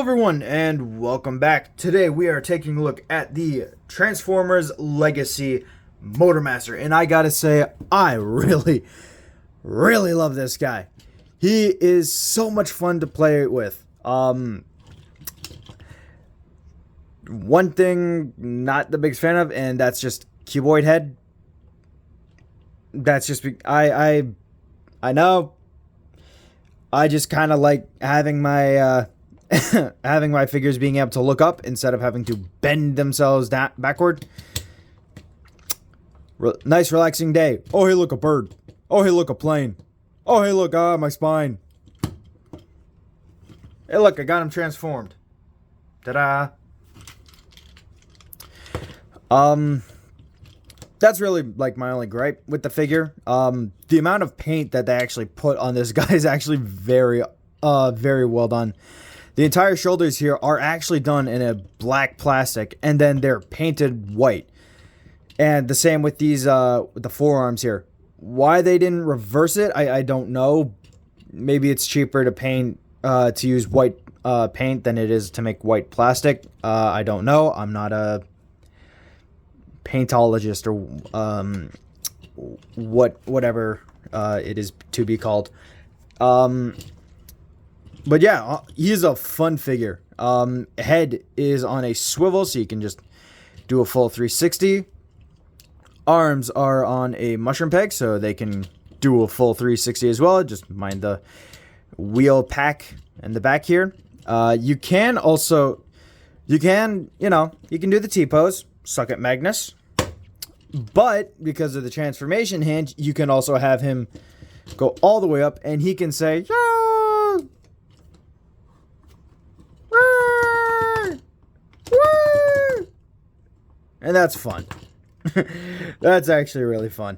everyone, and welcome back. Today we are taking a look at the Transformers Legacy Motermaster, and I gotta say, I really love this guy. He is so much fun to play with. One thing not the biggest fan of, and that's just cuboid head. That's just I know. I just kind of like having my having my figures being able to look up instead of having to bend themselves backward. Nice relaxing day. Oh, hey, look, a bird. Oh, hey, look, a plane. Oh, hey, look, my spine. Hey, look, I got him transformed. Ta-da. That's really like my only gripe with the figure. The amount of paint that they actually put on this guy is actually very well done. The entire shoulders here are actually done in a black plastic, and then they're painted white. And the same with these, with the forearms here. Why they didn't reverse it, I don't know. Maybe it's cheaper to paint, to use white paint than it is to make white plastic. I don't know. I'm not a paintologist or whatever it is to be called. But yeah, he's a fun figure. Head is on a swivel, so you can just do a full 360. Arms are on a mushroom peg, so they can do a full 360 as well. Just mind the wheel pack in the back here. You can do the T-pose, suck at Magnus. But because of the transformation hinge, you can also have him go all the way up, and he can say, "Yeah! And that's fun. That's actually really fun.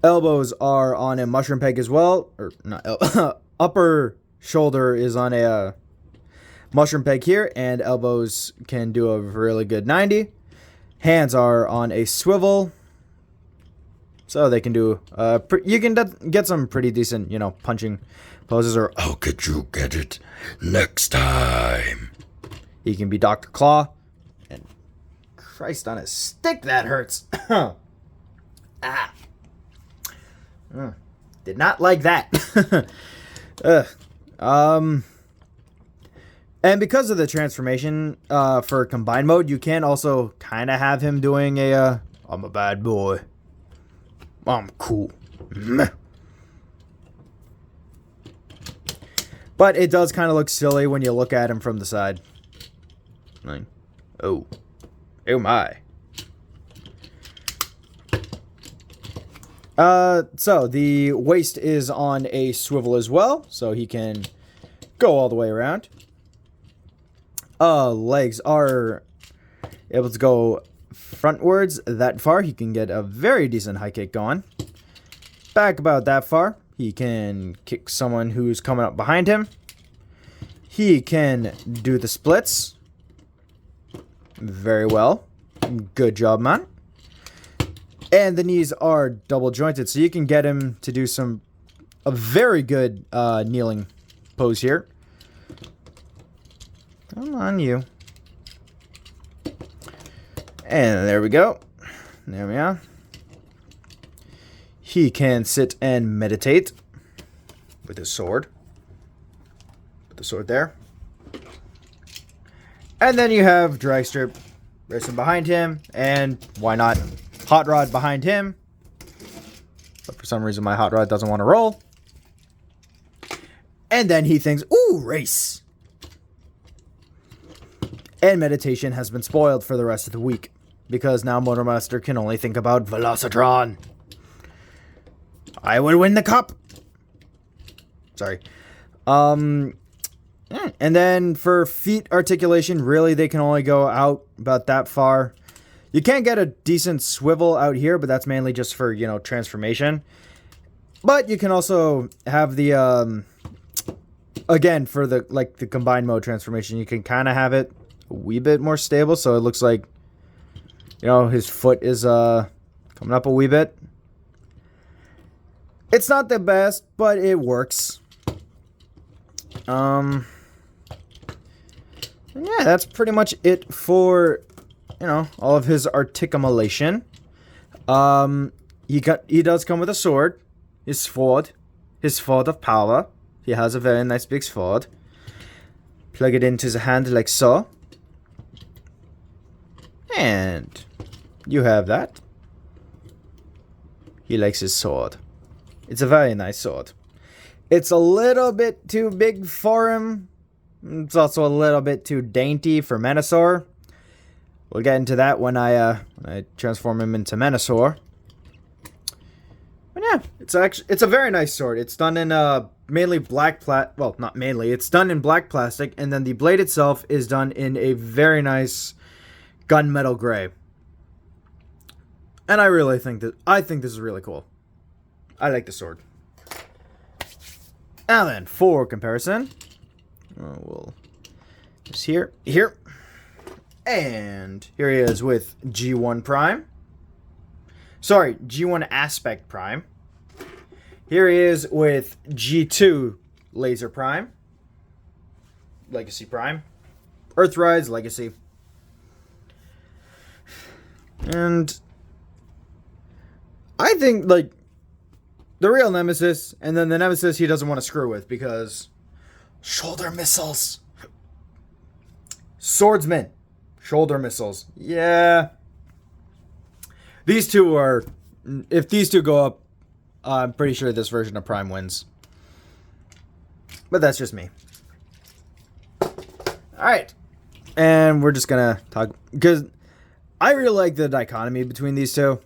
Elbows are on a mushroom peg as well. Or not, upper shoulder is on a mushroom peg here, and elbows can do a really good 90. Hands are on a swivel, so they can do you can get some pretty decent, punching poses. Or how could you get it next time? He can be Dr. Claw, and Christ on a stick, that hurts. Did not like that. And because of the transformation for combined mode, you can also kind of have him doing a I'm a bad boy, I'm cool. But it does kind of look silly when you look at him from the side. Like, oh my. So the waist is on a swivel as well, so he can go all the way around. Legs are able to go frontwards that far. He can get a very decent high kick going. Back about that far. He can kick someone who's coming up behind him. He can do the splits. Very well. Good job, man. And the knees are double jointed, so you can get him to do a very good kneeling pose here. Come on, you. And there we go. There we are. He can sit and meditate with his sword. Put the sword there. And then you have Drag Strip racing behind him. And why not Hot Rod behind him? But for some reason my Hot Rod doesn't want to roll. And then he thinks, ooh, race. And meditation has been spoiled for the rest of the week, because now Motermaster can only think about Velocitron. I would win the cup. Sorry. And then for feet articulation, really they can only go out about that far. You can get a decent swivel out here, but that's mainly just for, transformation. But you can also have the again, for the combined mode transformation, you can kind of have it a wee bit more stable, so it looks like, his foot is coming up a wee bit. It's not the best, but it works. Yeah, that's pretty much it for, all of his articulation. He does come with a sword, his sword of power. He has a very nice big sword. Plug it into his hand like so. And you have that. He likes his sword. It's a very nice sword. It's a little bit too big for him. It's also a little bit too dainty for Menasor. We'll get into that when I transform him into Menasor. But yeah, it's a very nice sword. It's done in mainly black well, not mainly. It's done in black plastic, and then the blade itself is done in a very nice gunmetal gray. And I think this is really cool. I like the sword. Now then, for comparison, we'll just here, and here he is with G1 Prime. Sorry, G1 Aspect Prime. Here he is with G2 Laser Prime. Legacy Prime. Earthrise Legacy. And I think, like, the real Nemesis, and then the Nemesis he doesn't want to screw with, because shoulder missiles. Swordsman. Shoulder missiles. Yeah. These two are... If these two go up, I'm pretty sure this version of Prime wins. But that's just me. Alright. And we're just gonna talk... Because I really like the dichotomy between these two.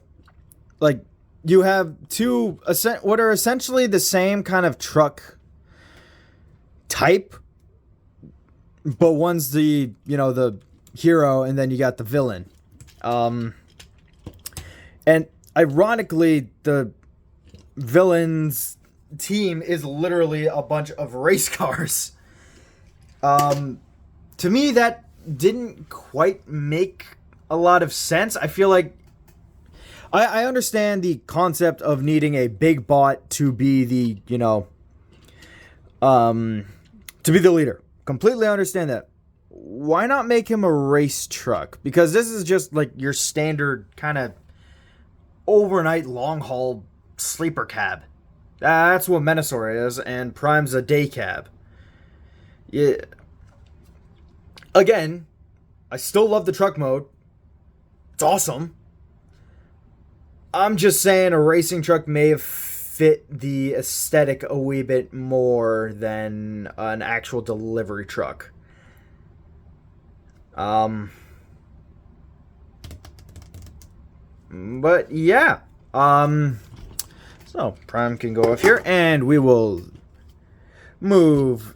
Like, you have two... What are essentially the same kind of truck type. But one's the, the hero, and then you got the villain. And ironically, the villain's team is literally a bunch of race cars. To me, that didn't quite make a lot of sense. I feel like I understand the concept of needing a big bot to be the, to be the leader. Completely understand that. Why not make him a race truck? Because this is just like your standard kind of overnight long haul sleeper cab. That's what Menasor is, and Prime's a day cab. Yeah. Again, I still love the truck mode. It's awesome. I'm just saying a racing truck may have fit the aesthetic a wee bit more than an actual delivery truck. But yeah. So Prime can go up here, and we will move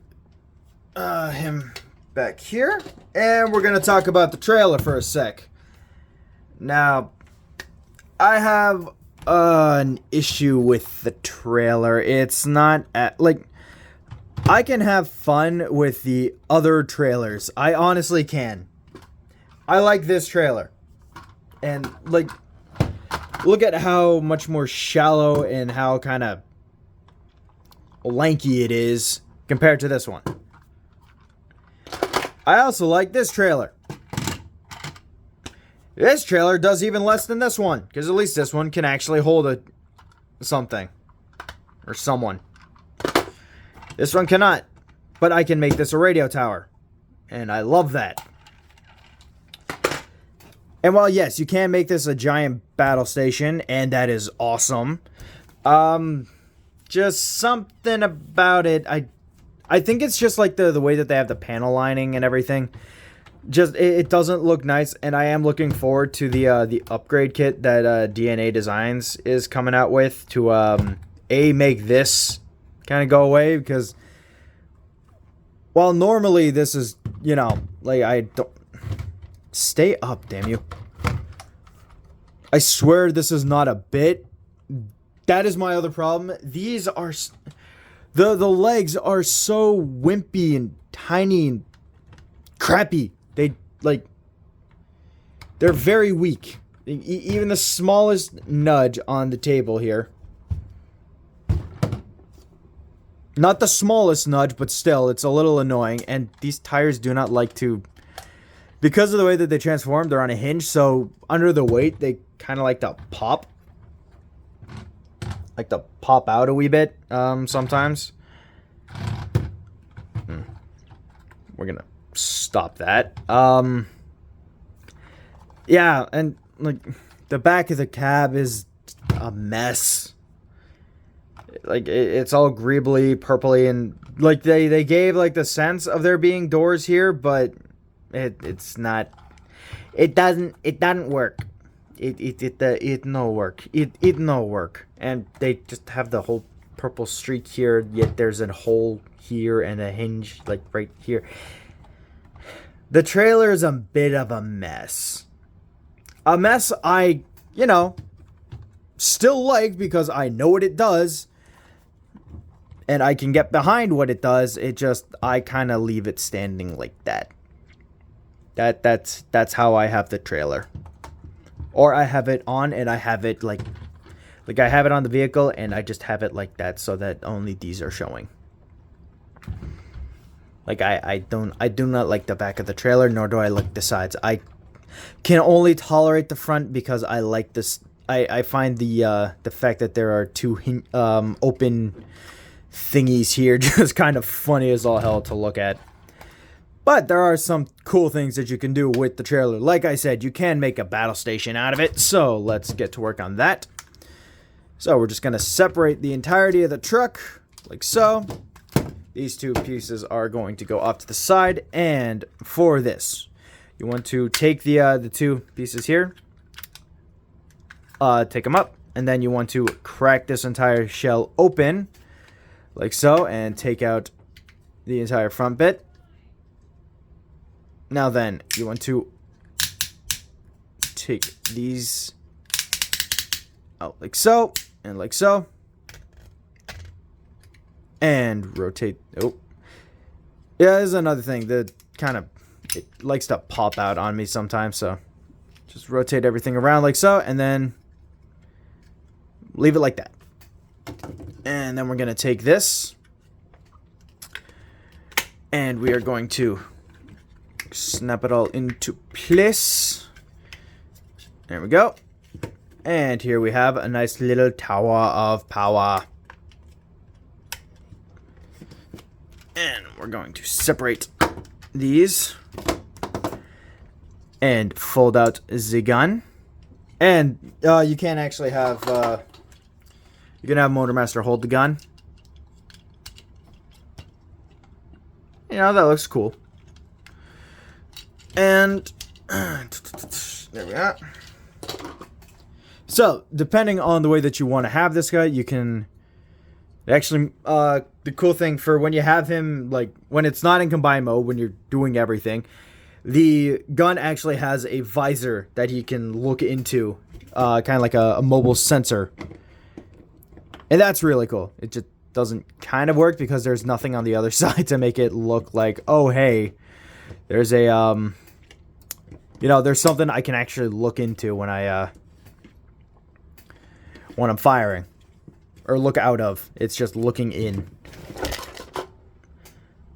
him back here, and we're gonna talk about the trailer for a sec. Now, I have an issue with the trailer. It's not I can have fun with the other trailers. I honestly can. I like this trailer. And look at how much more shallow and how kind of lanky it is compared to this one. I also like this trailer. This trailer does even less than this one, because at least this one can actually hold something. Or someone. This one cannot. But I can make this a radio tower. And I love that. And while, yes, you can make this a giant battle station, and that is awesome. Just something about it. I think it's just like the way that they have the panel lining and everything. Just it doesn't look nice, and I am looking forward to the upgrade kit that DNA Designs is coming out with to make this kind of go away, because while normally this is, I don't stay up, damn you. I swear this is not a bit. That is my other problem. These are the legs are so wimpy and tiny and crappy. They're very weak. Even the smallest nudge on the table here. Not the smallest nudge, but still, it's a little annoying. And these tires do not like to... Because of the way that they transform, they're on a hinge, so under the weight, they kind of like to pop. Like to pop out a wee bit, sometimes. We're gonna stop that. Yeah, and, like, the back of the cab is a mess. Like, it's all greebly, purpley, and, like, they gave, like, the sense of there being doors here, but it's not... It doesn't work. It no work. It no work. And they just have the whole purple streak here, yet there's a hole here and a hinge, like, right here. The trailer is a bit of a mess. A mess I, still like because I know what it does. And I can get behind what it does. It just, I kind of leave it standing like that. That's how I have the trailer. Or I have it on and I have it like I have it on the vehicle and I just have it like that so that only these are showing. Like I do not like the back of the trailer, nor do I like the sides. I can only tolerate the front because I like this. I find the fact that there are two open thingies here just kind of funny as all hell to look at. But there are some cool things that you can do with the trailer. Like I said, you can make a battle station out of it, so let's get to work on that. So we're just going to separate the entirety of the truck, like so. These two pieces are going to go off to the side, and for this, you want to take the two pieces here, take them up, and then you want to crack this entire shell open, like so, and take out the entire front bit. Now then, you want to take these out like so, and like so, and rotate. Oh, yeah, there's another thing that kind of, it likes to pop out on me sometimes, so just rotate everything around like so, and then leave it like that. And then we're going to take this, and we are going to snap it all into place. There we go. And here we have a nice little tower of power. And we're going to separate these and fold out the gun. And you can actually have you can have Motermaster hold the gun. That looks cool. And there we are. So, depending on the way that you want to have this guy, you can actually, the cool thing for when you have him, like, when it's not in combine mode, when you're doing everything, the gun actually has a visor that he can look into, kind of like a mobile sensor. And that's really cool. It just doesn't kind of work because there's nothing on the other side to make it look like, oh, hey, there's a, there's something I can actually look into when I'm firing. Or look out of. It's just looking in.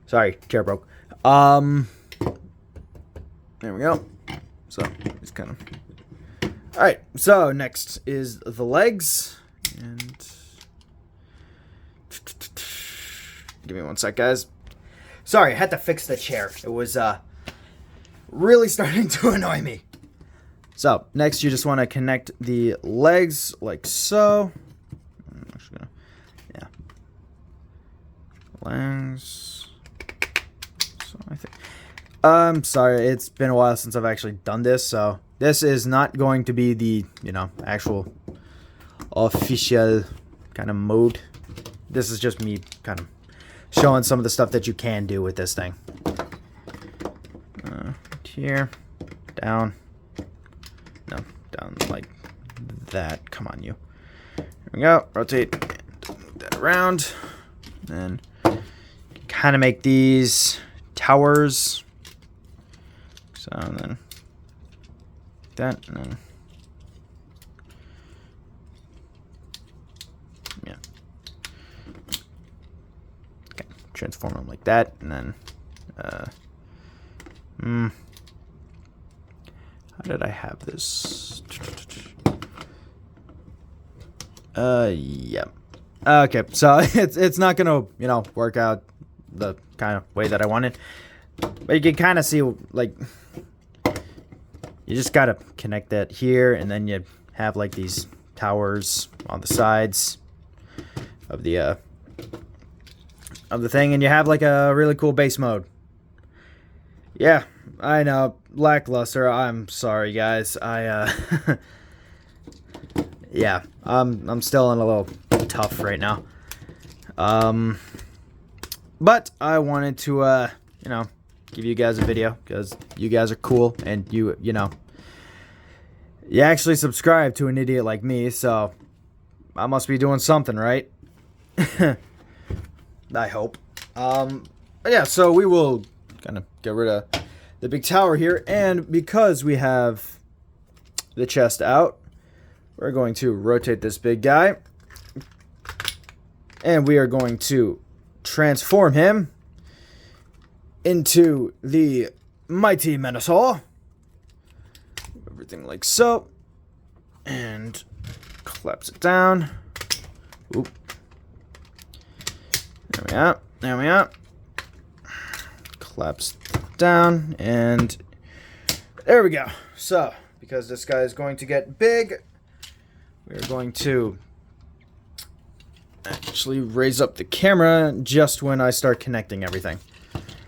Sorry, chair broke. There we go. So, it's kind of... Alright, so next is the legs. And... Give me one sec, guys. Sorry, I had to fix the chair. It was, really starting to annoy me. So, next you just want to connect the legs like so. I'm actually gonna, yeah. Legs. So, I think. I'm sorry, it's been a while since I've actually done this, so this is not going to be the, actual official kind of mode. This is just me kind of showing some of the stuff that you can do with this thing. Here, down, no, down like that. Come on, you. Here we go. Rotate, and move that around, and kind of make these towers. So then that, and then yeah. transform him like that, and then how did I have this? Yeah. Okay, so it's not gonna, you know, work out the kind of way that I wanted, but you can kind of see, like, you just gotta connect that here, and then you have like these towers on the sides of the thing, and you have like a really cool base mode. Yeah, I know, lackluster. I'm sorry, guys. Yeah, I'm still in a little tough right now. But I wanted to, you know, give you guys a video because you guys are cool, and you know, you actually subscribe to an idiot like me, so I must be doing something right. I hope. But yeah, so we will kind of get rid of the big tower here, and because we have the chest out, we're going to rotate this big guy, and we are going to transform him into the mighty Minotaur. Everything like so, and collapse it down. Oop. There we are. There we are. Collapse down, and there we go. So, because this guy is going to get big, we're going to actually raise up the camera just when I start connecting everything.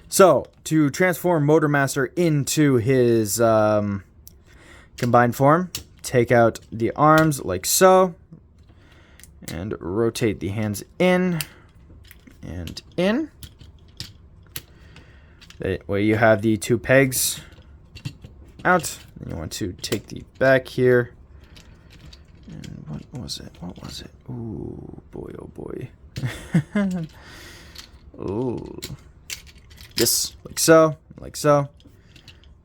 So, to transform Motermaster into his combined form, take out the arms like so, and rotate the hands in and in. That way you have the two pegs out. Then you want to take the back here. And what was it? What was it? Ooh, boy, oh boy. Ooh. Yes, like so, like so.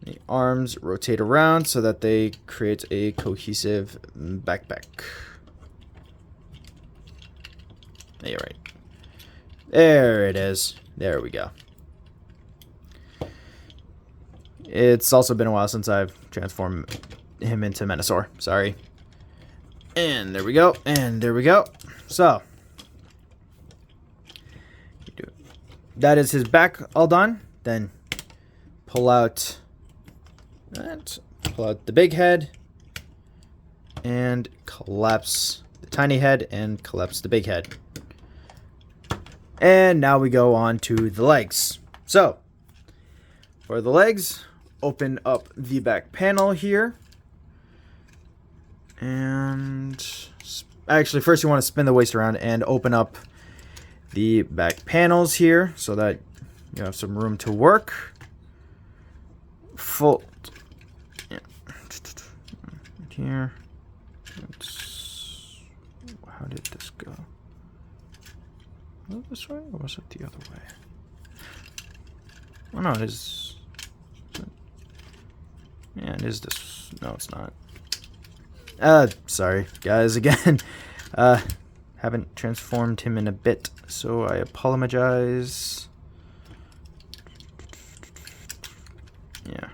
The arms rotate around so that they create a cohesive backpack. Yeah, you're right. There it is. There we go. It's also been a while since I've transformed him into Minotaur. Sorry. And there we go. And there we go. So, that is his back all done. Then pull out that. Pull out the big head. And collapse the tiny head and collapse the big head. And now we go on to the legs. So, for the legs, open up the back panel here. And actually, first you want to spin the waist around and open up the back panels here so that you have some room to work. Fold. Yeah. Here. How did this go? Was it this way or was it the other way? Oh no, it is. Yeah, it is this. No, it's not. Sorry, guys, again. Haven't transformed him in a bit, so I apologize. Yeah.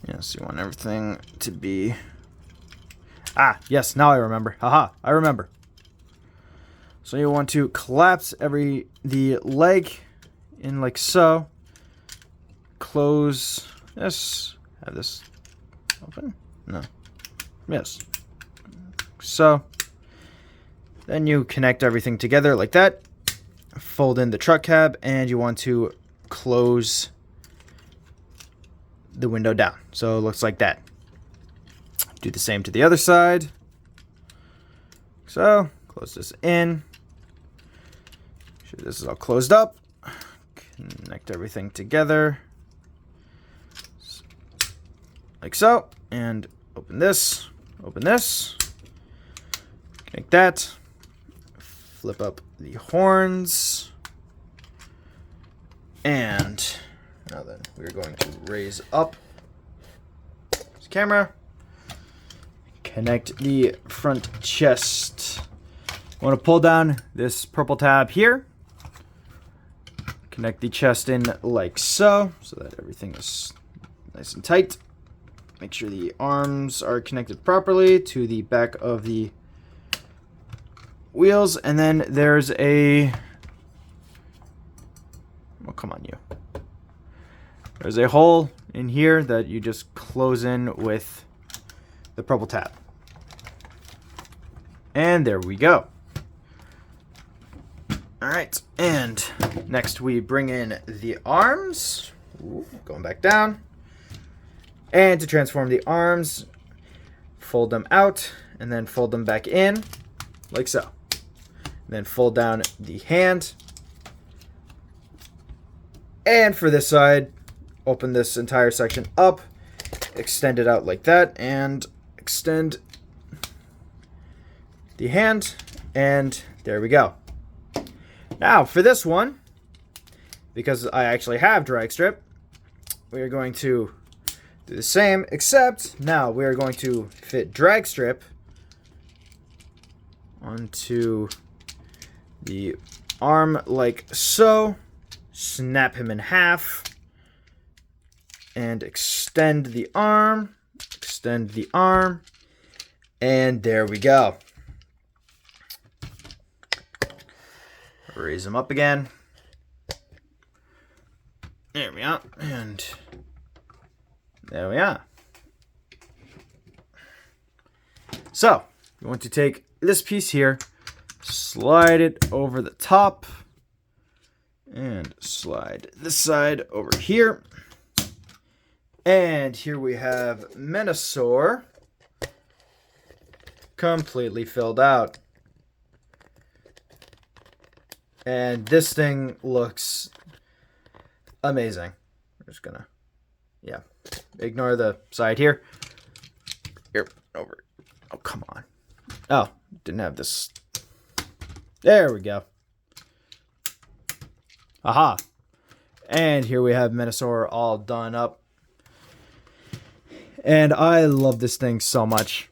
Yes, you want everything to be... Ah, yes, now I remember. Haha, I remember. So you want to collapse the leg in like so. Close this. Have this open? No. Yes. So. Then you connect everything together like that. Fold in the truck cab, and you want to close the window down. So it looks like that. Do the same to the other side. So, close this in. Make sure this is all closed up. Connect everything together. Like so. And open this. Open this. Connect that. Flip up the horns. And now then, we're going to raise up this camera. connect the front chest. I want to pull down this purple tab here. Connect the chest in like so that everything is nice and tight. Make sure the arms are connected properly to the back of the wheels. And then there's a... Oh, come on, you. There's a hole in here that you just close in with the purple tab. And there we go. Alright, and next we bring in the arms. Ooh, going back down. And to transform the arms, fold them out and then fold them back in, like so. Then fold down the hand. And for this side, open this entire section up, extend it out like that, and extend the hand, and there we go. Now, for this one, because I actually have drag strip, we are going to do the same, except now we are going to fit drag strip onto the arm like so, snap him in half, and extend the arm, and there we go. Raise him up again. There we are. And there we are. So, you want to take this piece here, slide it over the top, and slide this side over here. And here we have Menasor completely filled out. And this thing looks amazing. We're just gonna, yeah, ignore the side here. Here, over. Oh, come on. Oh, didn't have this. There we go. Aha. And here we have Menasor all done up. And I love this thing so much.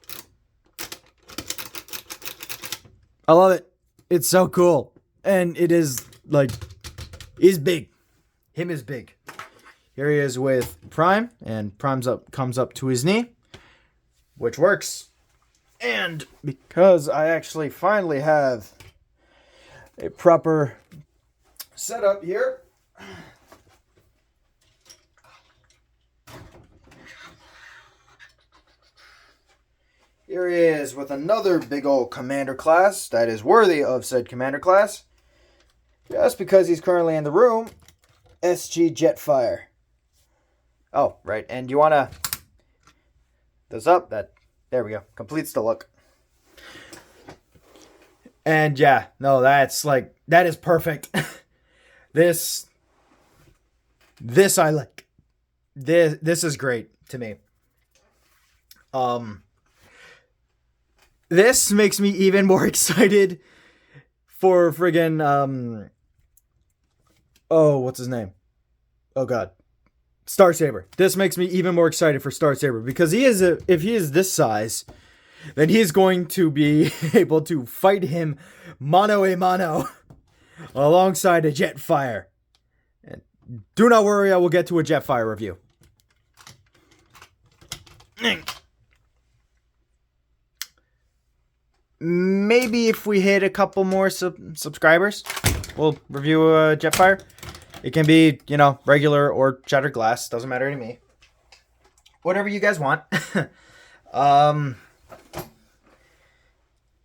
I love it. It's so cool. And it is, like, is big. Him is big. Here he is with Prime, and comes up to his knee, which works. And because I actually finally have a proper setup here, here he is with another big old commander class that is worthy of said commander class. Just because he's currently in the room, SG Jetfire. Oh, right, and you want to... This up, there we go, completes the look. And yeah, no, that's like, that is perfect. This I like. This is great to me. This makes me even more excited for friggin', oh, what's his name? Oh, God. Star Saber. This makes me even more excited for Star Saber because if he is this size, then he's going to be able to fight him mano a mano alongside a Jetfire. And do not worry, I will get to a Jetfire review. Maybe if we hit a couple more subscribers, we'll review a Jetfire. It can be, you know, regular or shattered glass. Doesn't matter to me. Whatever you guys want.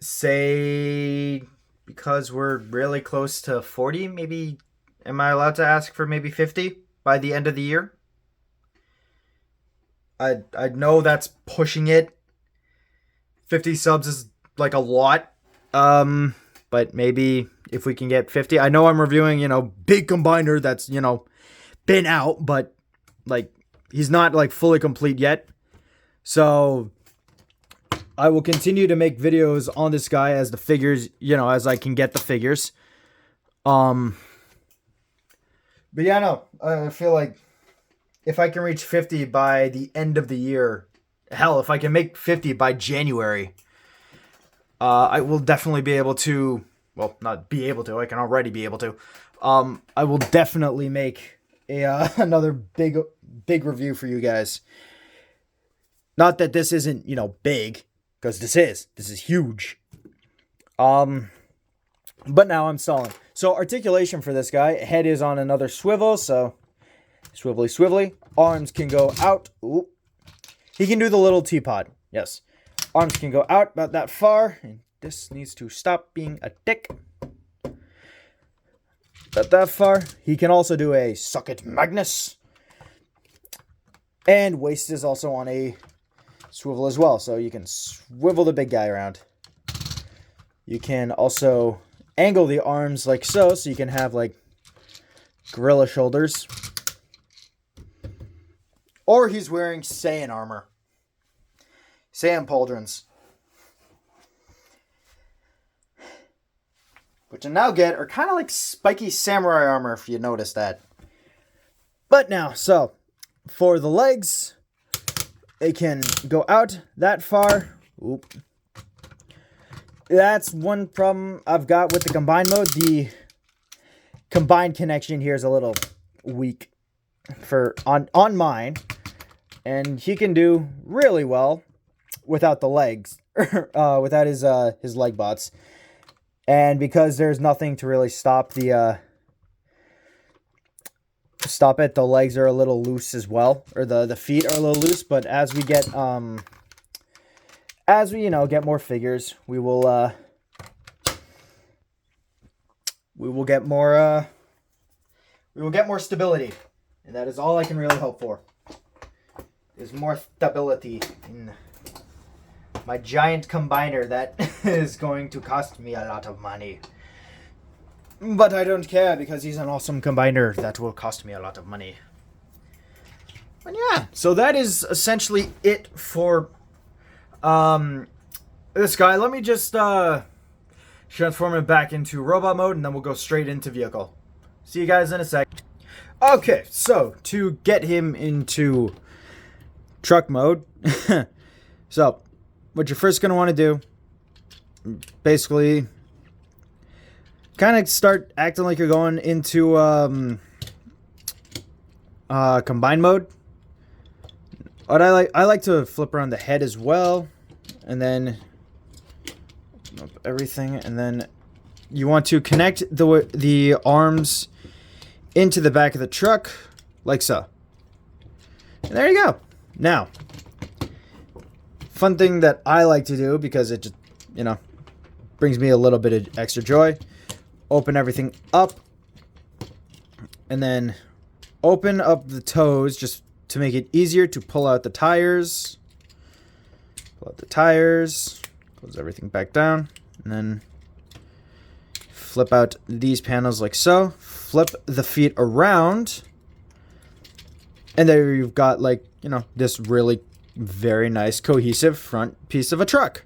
Say, because we're really close to 40, maybe, am I allowed to ask for maybe 50 by the end of the year? I know that's pushing it. 50 subs is like a lot. But maybe if we can get 50. I know I'm reviewing, you know, big combiner that's, you know, been out, but like he's not like fully complete yet. So I will continue to make videos on this guy as the figures, you know, as I can get the figures. But yeah, no, I feel like if I can reach 50 by the end of the year, hell, if I can make 50 by January, I will definitely be able to, well, not be able to, I can already be able to. I will definitely make a another big review for you guys. Not that this isn't, big, because this is huge. But now I'm stalling. So articulation for this guy, head is on another swivel, so swivelly. Arms can go out. Ooh. He can do the little teapot, yes. Arms can go out about that far, and this needs to stop being a dick. About that far. He can also do a socket Magnus. And waist is also on a swivel as well, so you can swivel the big guy around. You can also angle the arms like so you can have like gorilla shoulders. Or he's wearing Saiyan armor. Saiyan pauldrons. Which I now get are kind of like spiky samurai armor, if you notice that. But now, so, for the legs, it can go out that far. Oop. That's one problem I've got with the combined mode. The combined connection here is a little weak on mine. And he can do really well without the legs, without his leg bots. And because there's nothing to really stop the the legs are a little loose as well, or the feet are a little loose. But as we get get more figures, we will get more stability, and that is all I can really hope for. Is more stability in my giant combiner that is going to cost me a lot of money. But I don't care because he's an awesome combiner that will cost me a lot of money. But yeah, so that is essentially it for this guy. Let me just transform him back into robot mode and then we'll go straight into vehicle. See you guys in a sec. Okay, so to get him into truck mode. So, what you're first going to want to do, basically, kind of start acting like you're going into combined mode. What I like to flip around the head as well, and then open up everything, and then you want to connect the arms into the back of the truck, like so. And there you go. Now, fun thing that I like to do, because it just, brings me a little bit of extra joy. Open everything up. And then open up the toes just to make it easier to pull out the tires. Pull out the tires. Close everything back down. And then flip out these panels like so. Flip the feet around. And there you've got, like, this really very nice cohesive front piece of a truck.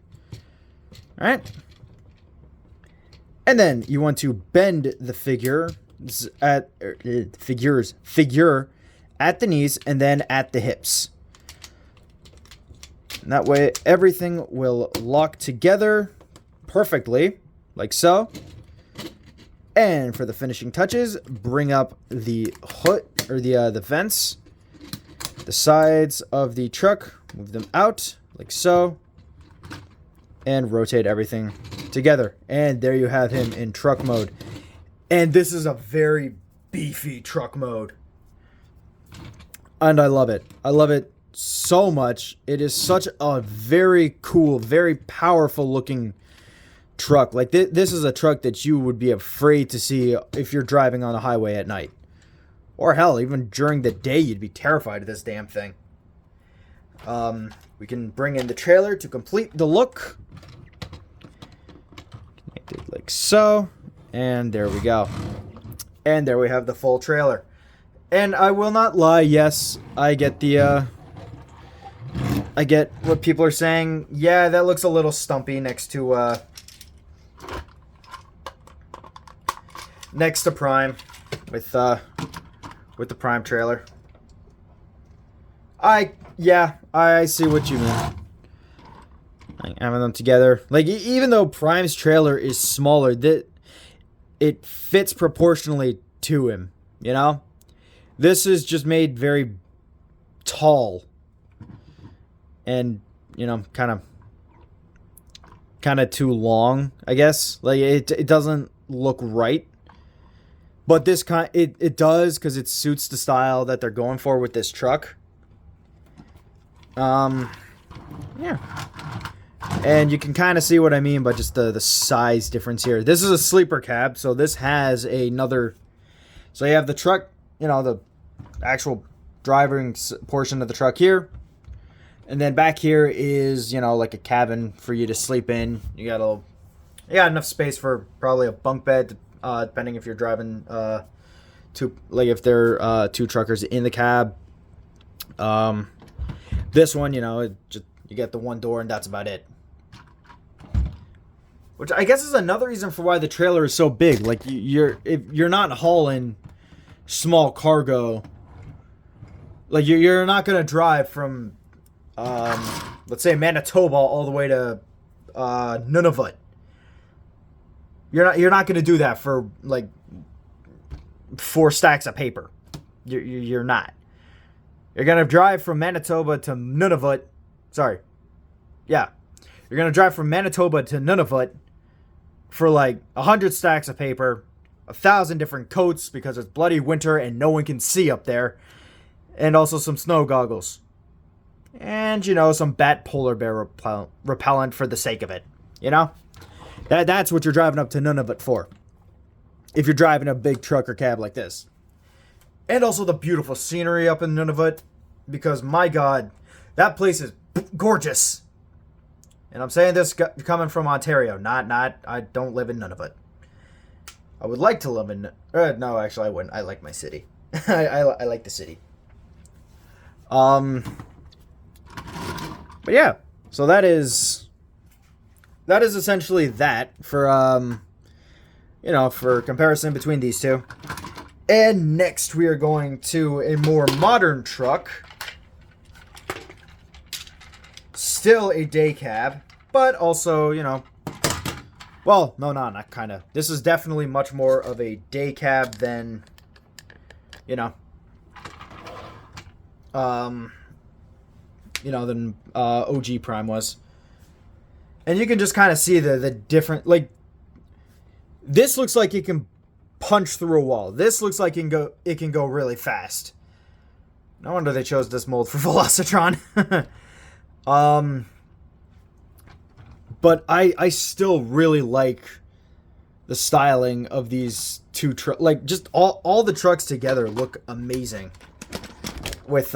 Alright? And then you want to bend the figure at the knees and then at the hips. And that way everything will lock together perfectly, like so. And for the finishing touches, bring up the hood or the vents. The sides of the truck, move them out like so, and rotate everything together. And there you have him in truck mode. And this is a very beefy truck mode. And I love it. I love it so much. It is such a very cool, very powerful looking truck. Like this is a truck that you would be afraid to see if you're driving on the highway at night. Or hell, even during the day, you'd be terrified of this damn thing. We can bring in the trailer to complete the look. Connect it like so. And there we go. And there we have the full trailer. And I will not lie, yes, I get I get what people are saying. Yeah, that looks a little stumpy next to Prime with the Prime trailer. Yeah, I see what you mean. Like having them together. Like, even though Prime's trailer is smaller, it fits proportionally to him, you know? This is just made very tall. And, you know, kind of too long, I guess. Like, it doesn't look right. But this it does, because it suits the style that they're going for with this truck. Yeah. And you can kind of see what I mean by just the size difference here. This is a sleeper cab, so this has another... So you have the truck, you know, the actual driving portion of the truck here. And then back here is, you know, like a cabin for you to sleep in. You got enough space for probably a bunk bed, depending if you're driving if there are two truckers in the cab. This one, you know, you get the one door and that's about it. Which I guess is another reason for why the trailer is so big. Like, if you're not hauling small cargo, like you're not gonna drive from let's say Manitoba all the way to Nunavut. You're not gonna do that for like 4 stacks of paper. You're not. You're gonna drive from Manitoba to Nunavut. Sorry. Yeah. You're gonna drive from Manitoba to Nunavut for like 100 stacks of paper, 1,000 different coats because it's bloody winter and no one can see up there, and also some snow goggles. And, you know, some bat polar bear repellent for the sake of it. You know? That's what you're driving up to Nunavut for. If you're driving a big truck or cab like this. And also the beautiful scenery up in Nunavut. Because, my God, that place is gorgeous. And I'm saying this coming from Ontario. I don't live in Nunavut. I would like to live in... no, actually, I wouldn't. I like my city. I like the city. But yeah, so that is essentially that for for comparison between these two. And next we are going to a more modern truck. Still a day cab, but also, you know, well, no, not kind of. This is definitely much more of a day cab than, you know, than OG Prime was. And you can just kind of see the different, like, this looks like it can punch through a wall. This looks like it can go really fast. No wonder they chose this mold for Velocitron. But I still really like the styling of these two trucks. Like, just all the trucks together look amazing. With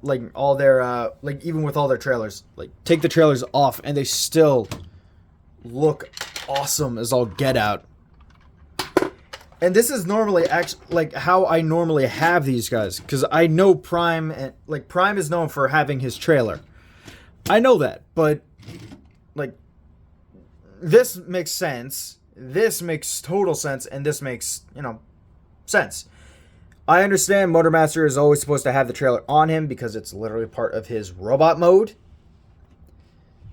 like all their like, even with all their trailers, like, take the trailers off and they still look awesome as all get out. And this is normally actually like how I normally have these guys, because I know Prime, and like Prime is known for having his trailer. I know that, but like, this makes sense. This makes total sense, and this makes, you know, sense. I understand Motermaster is always supposed to have the trailer on him because it's literally part of his robot mode.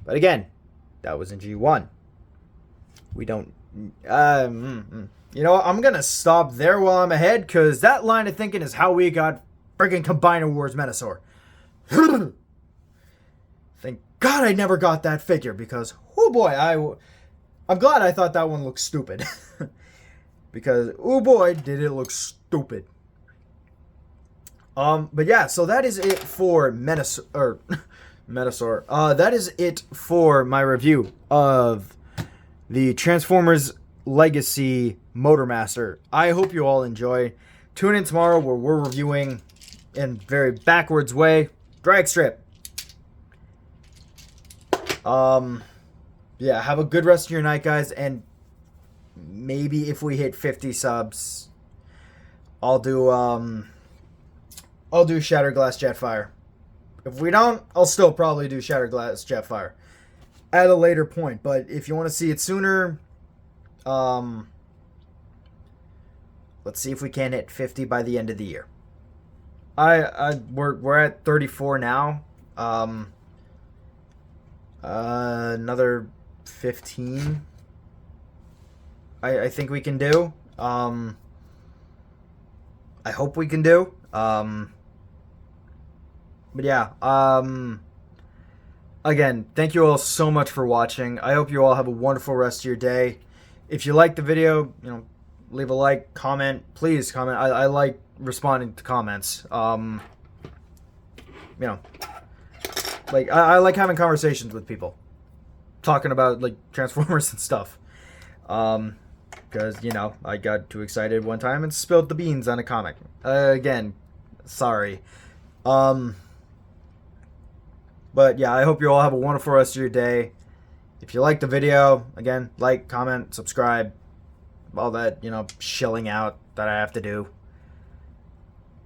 But again, that was in G1. We don't... You know what? I'm going to stop there while I'm ahead, because that line of thinking is how we got friggin' Combiner Wars Metasaur. Thank God I never got that figure, because, oh boy, I'm glad I thought that one looked stupid. Because, oh boy, did it look stupid. But yeah, so that is it for Metasaur. That is it for my review of the Transformers Legacy Motermaster. I hope you all enjoy. Tune in tomorrow where we're reviewing, in very backwards way, Drag Strip. Yeah, have a good rest of your night, guys, and maybe if we hit 50 subs, I'll do Shattered Glass Jetfire. If we don't, I'll still probably do Shattered Glass Jetfire at a later point. But if you want to see it sooner, let's see if we can hit 50 by the end of the year. we're at 34 now. Another 15. I think we can do. I hope we can do. But yeah. Again, thank you all so much for watching. I hope you all have a wonderful rest of your day. If you like the video, leave a like, comment. Please comment. I like responding to comments. Like I like having conversations with people, talking about like Transformers and stuff. Because I got too excited one time and spilled the beans on a comic. Again, sorry. But yeah, I hope you all have a wonderful rest of your day. If you like the video, again, like, comment, subscribe, all that, shilling out that I have to do.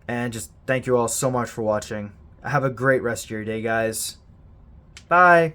And just thank you all so much for watching. Have a great rest of your day, guys. Bye.